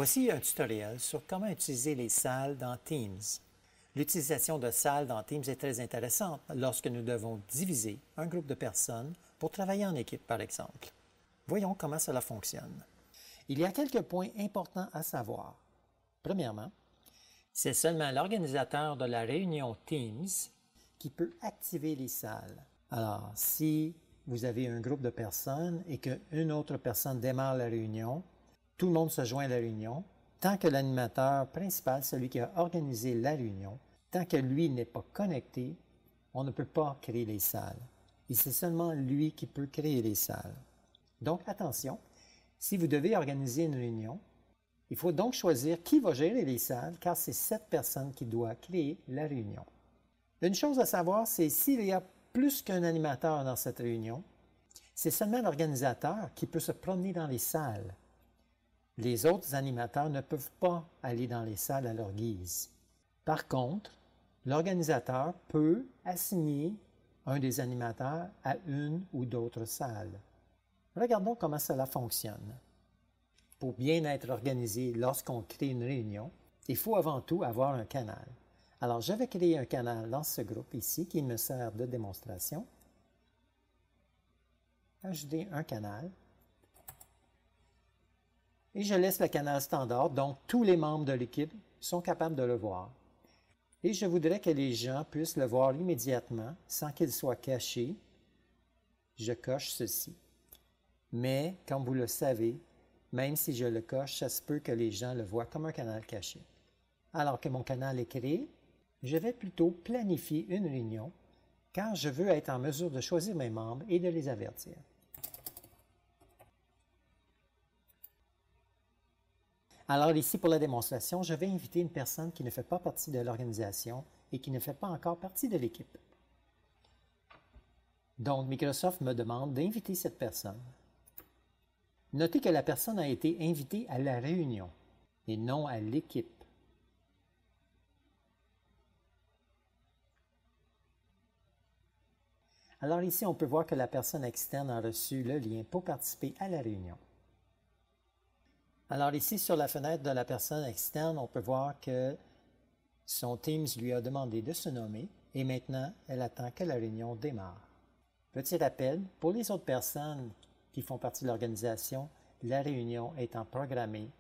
Voici un tutoriel sur comment utiliser les salles dans Teams. L'utilisation de salles dans Teams est très intéressante lorsque nous devons diviser un groupe de personnes pour travailler en équipe, par exemple. Voyons comment cela fonctionne. Il y a quelques points importants à savoir. Premièrement, c'est seulement l'organisateur de la réunion Teams qui peut activer les salles. Alors, si vous avez un groupe de personnes et qu'une autre personne démarre la réunion, tout le monde se joint à la réunion. Tant que l'animateur principal, celui qui a organisé la réunion, tant que lui n'est pas connecté, on ne peut pas créer les salles. Et c'est seulement lui qui peut créer les salles. Donc, attention, si vous devez organiser une réunion, il faut donc choisir qui va gérer les salles, car c'est cette personne qui doit créer la réunion. Une chose à savoir, c'est s'il y a plus qu'un animateur dans cette réunion, c'est seulement l'organisateur qui peut se promener dans les salles. Les autres animateurs ne peuvent pas aller dans les salles à leur guise. Par contre, l'organisateur peut assigner un des animateurs à une ou d'autres salles. Regardons comment cela fonctionne. Pour bien être organisé lorsqu'on crée une réunion, il faut avant tout avoir un canal. Alors, je vais créer un canal dans ce groupe ici qui me sert de démonstration. Ajouter un canal. Et je laisse le canal standard, donc tous les membres de l'équipe sont capables de le voir. Et je voudrais que les gens puissent le voir immédiatement, sans qu'il soit caché. Je coche ceci. Mais, comme vous le savez, même si je le coche, ça se peut que les gens le voient comme un canal caché. Alors que mon canal est créé, je vais plutôt planifier une réunion, car je veux être en mesure de choisir mes membres et de les avertir. Alors ici, pour la démonstration, je vais inviter une personne qui ne fait pas partie de l'organisation et qui ne fait pas encore partie de l'équipe. Donc, Microsoft me demande d'inviter cette personne. Notez que la personne a été invitée à la réunion et non à l'équipe. Alors ici, on peut voir que la personne externe a reçu le lien pour participer à la réunion. Alors ici, sur la fenêtre de la personne externe, on peut voir que son Teams lui a demandé de se nommer et maintenant, elle attend que la réunion démarre. Petit rappel, pour les autres personnes qui font partie de l'organisation, la réunion étant programmée.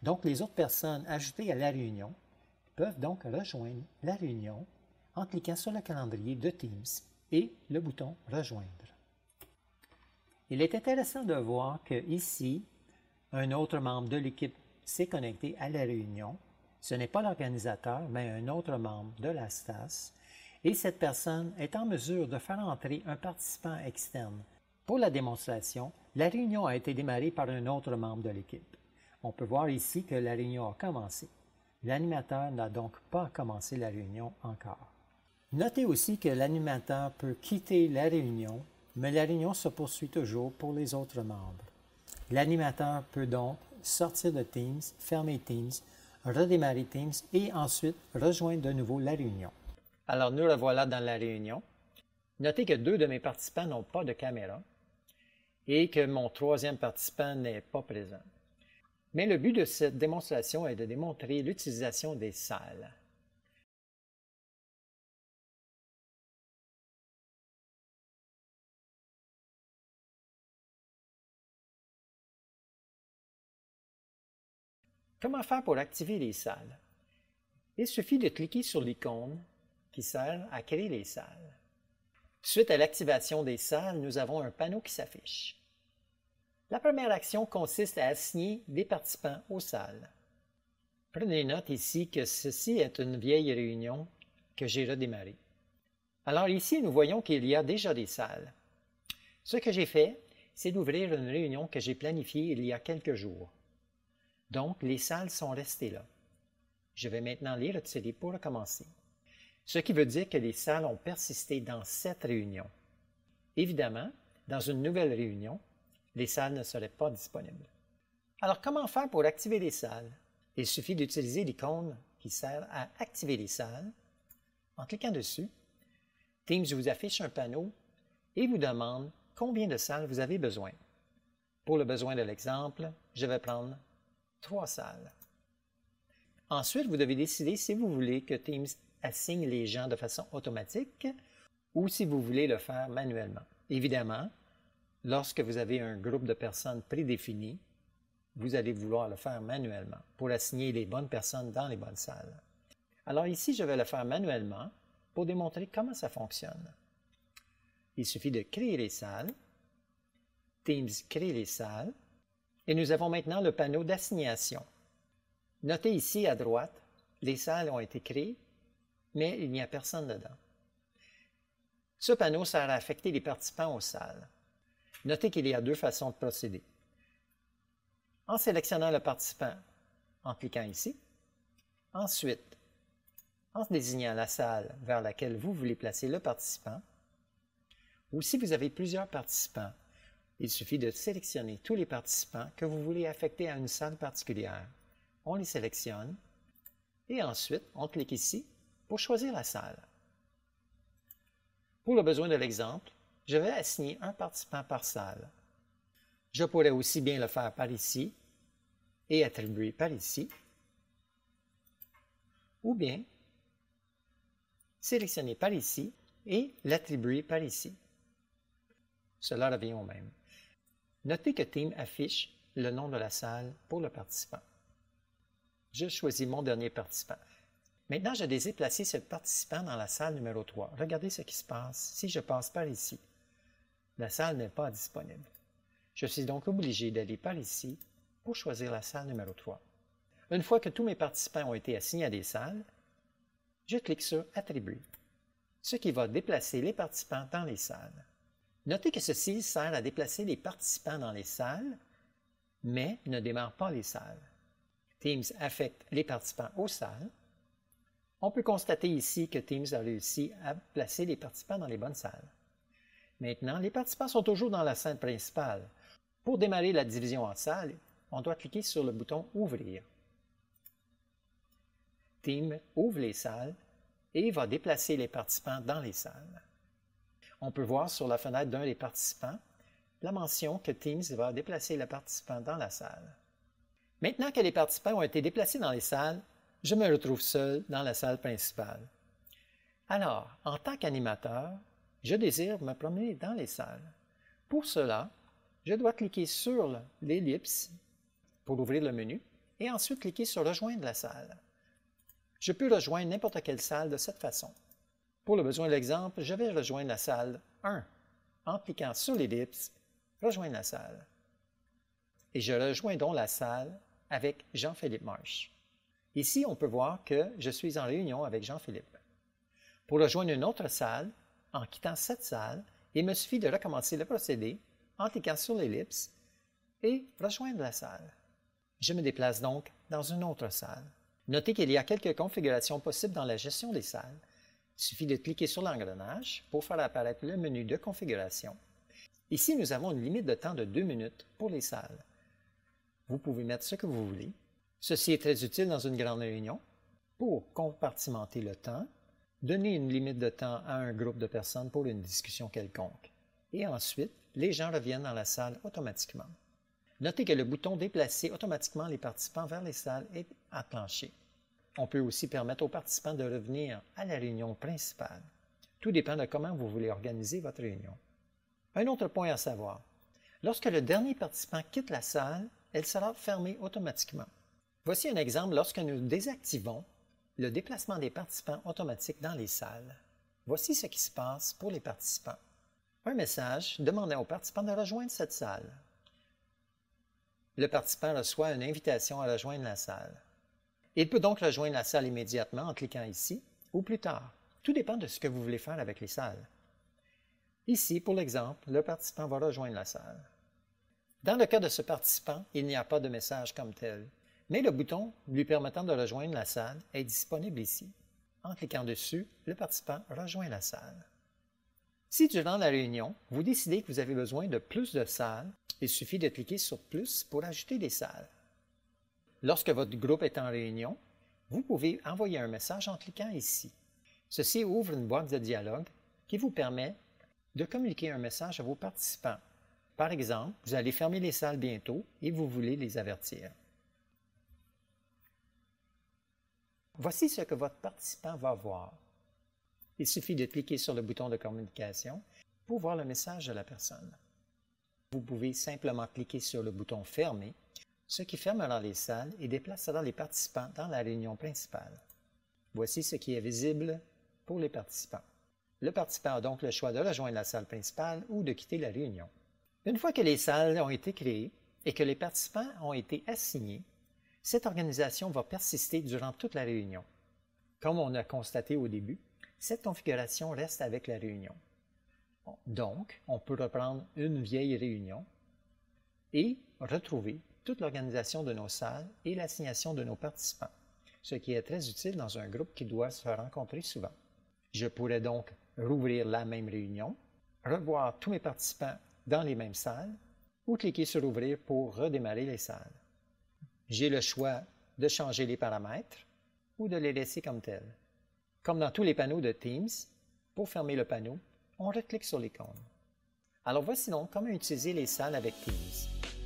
Donc, les autres personnes ajoutées à la réunion peuvent donc rejoindre la réunion en cliquant sur le calendrier de Teams et le bouton « Rejoindre ». Il est intéressant de voir que ici, un autre membre de l'équipe s'est connecté à la réunion. Ce n'est pas l'organisateur, mais un autre membre de la STAS. Et cette personne est en mesure de faire entrer un participant externe. Pour la démonstration, la réunion a été démarrée par un autre membre de l'équipe. On peut voir ici que la réunion a commencé. L'animateur n'a donc pas commencé la réunion encore. Notez aussi que l'animateur peut quitter la réunion, mais la réunion se poursuit toujours pour les autres membres. L'animateur peut donc sortir de Teams, fermer Teams, redémarrer Teams et ensuite rejoindre de nouveau la réunion. Alors nous revoilà dans la réunion. Notez que deux de mes participants n'ont pas de caméra et que mon troisième participant n'est pas présent. Mais le but de cette démonstration est de démontrer l'utilisation des salles. Comment faire pour activer les salles? Il suffit de cliquer sur l'icône qui sert à créer les salles. Suite à l'activation des salles, nous avons un panneau qui s'affiche. La première action consiste à assigner des participants aux salles. Prenez note ici que ceci est une vieille réunion que j'ai redémarrée. Alors ici, nous voyons qu'il y a déjà des salles. Ce que j'ai fait, c'est d'ouvrir une réunion que j'ai planifiée il y a quelques jours. Donc, les salles sont restées là. Je vais maintenant les retirer pour recommencer. Ce qui veut dire que les salles ont persisté dans cette réunion. Évidemment, dans une nouvelle réunion, les salles ne seraient pas disponibles. Alors, comment faire pour activer les salles? Il suffit d'utiliser l'icône qui sert à activer les salles. En cliquant dessus, Teams vous affiche un panneau et vous demande combien de salles vous avez besoin. Pour le besoin de l'exemple, je vais prendre 3 salles. Ensuite, vous devez décider si vous voulez que Teams assigne les gens de façon automatique ou si vous voulez le faire manuellement. Évidemment, lorsque vous avez un groupe de personnes prédéfini, vous allez vouloir le faire manuellement pour assigner les bonnes personnes dans les bonnes salles. Alors ici, je vais le faire manuellement pour démontrer comment ça fonctionne. Il suffit de créer les salles. Teams crée les salles. Et nous avons maintenant le panneau d'assignation. Notez ici à droite, les salles ont été créées, mais il n'y a personne dedans. Ce panneau sert à affecter les participants aux salles. Notez qu'il y a 2 façons de procéder. En sélectionnant le participant en cliquant ici. Ensuite, en désignant la salle vers laquelle vous voulez placer le participant. Ou si vous avez plusieurs participants, il suffit de sélectionner tous les participants que vous voulez affecter à une salle particulière. On les sélectionne et ensuite on clique ici pour choisir la salle. Pour le besoin de l'exemple, je vais assigner un participant par salle. Je pourrais aussi bien le faire par ici et attribuer par ici, ou bien sélectionner par ici et l'attribuer par ici. Cela revient au même. Notez que Teams affiche le nom de la salle pour le participant. Je choisis mon dernier participant. Maintenant, je désire placer ce participant dans la salle numéro 3. Regardez ce qui se passe si je passe par ici. La salle n'est pas disponible. Je suis donc obligé d'aller par ici pour choisir la salle numéro 3. Une fois que tous mes participants ont été assignés à des salles, je clique sur « Attribuer », ce qui va déplacer les participants dans les salles. Notez que ceci sert à déplacer les participants dans les salles, mais ne démarre pas les salles. Teams affecte les participants aux salles. On peut constater ici que Teams a réussi à placer les participants dans les bonnes salles. Maintenant, les participants sont toujours dans la salle principale. Pour démarrer la division en salles, on doit cliquer sur le bouton « Ouvrir ». Teams ouvre les salles et va déplacer les participants dans les salles. On peut voir sur la fenêtre d'un des participants la mention que Teams va déplacer le participant dans la salle. Maintenant que les participants ont été déplacés dans les salles, je me retrouve seul dans la salle principale. Alors, en tant qu'animateur, je désire me promener dans les salles. Pour cela, je dois cliquer sur l'ellipse pour ouvrir le menu et ensuite cliquer sur « Rejoindre la salle ». Je peux rejoindre n'importe quelle salle de cette façon. Pour le besoin de l'exemple, je vais rejoindre la salle 1 en cliquant sur l'ellipse « Rejoindre la salle ». Et je rejoins donc la salle avec Jean-Philippe Marche. Ici, on peut voir que je suis en réunion avec Jean-Philippe. Pour rejoindre une autre salle, en quittant cette salle, il me suffit de recommencer le procédé en cliquant sur l'ellipse et rejoindre la salle. Je me déplace donc dans une autre salle. Notez qu'il y a quelques configurations possibles dans la gestion des salles. Il suffit de cliquer sur l'engrenage pour faire apparaître le menu de configuration. Ici, nous avons une limite de temps de 2 minutes pour les salles. Vous pouvez mettre ce que vous voulez. Ceci est très utile dans une grande réunion pour compartimenter le temps, donner une limite de temps à un groupe de personnes pour une discussion quelconque. Et ensuite, les gens reviennent dans la salle automatiquement. Notez que le bouton « Déplacer automatiquement les participants vers les salles » est enclenché. On peut aussi permettre aux participants de revenir à la réunion principale. Tout dépend de comment vous voulez organiser votre réunion. Un autre point à savoir, lorsque le dernier participant quitte la salle, elle sera fermée automatiquement. Voici un exemple lorsque nous désactivons le déplacement des participants automatique dans les salles. Voici ce qui se passe pour les participants. Un message demandant aux participants de rejoindre cette salle. Le participant reçoit une invitation à rejoindre la salle. Il peut donc rejoindre la salle immédiatement en cliquant ici ou plus tard. Tout dépend de ce que vous voulez faire avec les salles. Ici, pour l'exemple, le participant va rejoindre la salle. Dans le cas de ce participant, il n'y a pas de message comme tel, mais le bouton lui permettant de rejoindre la salle est disponible ici. En cliquant dessus, le participant rejoint la salle. Si durant la réunion, vous décidez que vous avez besoin de plus de salles, il suffit de cliquer sur « Plus » pour ajouter des salles. Lorsque votre groupe est en réunion, vous pouvez envoyer un message en cliquant ici. Ceci ouvre une boîte de dialogue qui vous permet de communiquer un message à vos participants. Par exemple, vous allez fermer les salles bientôt et vous voulez les avertir. Voici ce que votre participant va voir. Il suffit de cliquer sur le bouton de communication pour voir le message de la personne. Vous pouvez simplement cliquer sur le bouton « Fermer », ce qui fermera les salles et déplacera les participants dans la réunion principale. Voici ce qui est visible pour les participants. Le participant a donc le choix de rejoindre la salle principale ou de quitter la réunion. Une fois que les salles ont été créées et que les participants ont été assignés, cette organisation va persister durant toute la réunion. Comme on a constaté au début, cette configuration reste avec la réunion. Donc, on peut reprendre une vieille réunion et retrouver toute l'organisation de nos salles et l'assignation de nos participants, ce qui est très utile dans un groupe qui doit se rencontrer souvent. Je pourrais donc rouvrir la même réunion, revoir tous mes participants dans les mêmes salles ou cliquer sur « Ouvrir » pour redémarrer les salles. J'ai le choix de changer les paramètres ou de les laisser comme tels. Comme dans tous les panneaux de Teams, pour fermer le panneau, on reclique sur l'icône. Alors voici donc comment utiliser les salles avec Teams.